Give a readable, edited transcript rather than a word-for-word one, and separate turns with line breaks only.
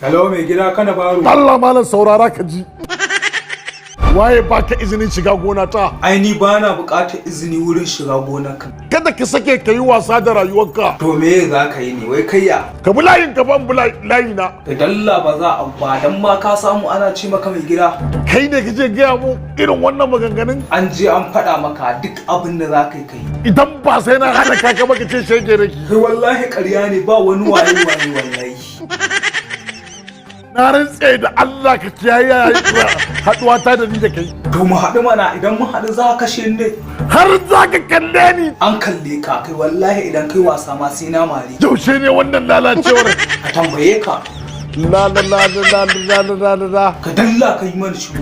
Hello mai gida kana baro.
Allah malam saurara ka ji. Waye baka izinin shiga gona ta?
Ai ni bana buƙatar izini wurin shiga gonarka.
Kada ka sake ka yi wasa da rayuwarka.
To me za ka yi ne wai kai ya?
Ka bi layin ka ban bi layi na.
Idan Allah ba za a ba dan ma ka samu ana ce maka mai gida.
Kai ne kaje gaya mu irin wannan maganganun?
An je an faɗa maka duk abin da za ka yi kai.
Idan ba sai na hana ka ka baka ce shege raki.
Kai wallahi ƙarya ne ba wani waye wallahi.
Na rantse da Allah ka kiyaye haduwa ta da ni da kai.
To mu haɗu mana idan mu haɗu za ka kashe ni.
Har za ka kalle ni.
An kalle ka kai wallahi idan kai wasa ma sai na mare.
Yaushe ne wannan lalacewar?
A tambaye ka.
La.
Ka dalla ka yi mana shi.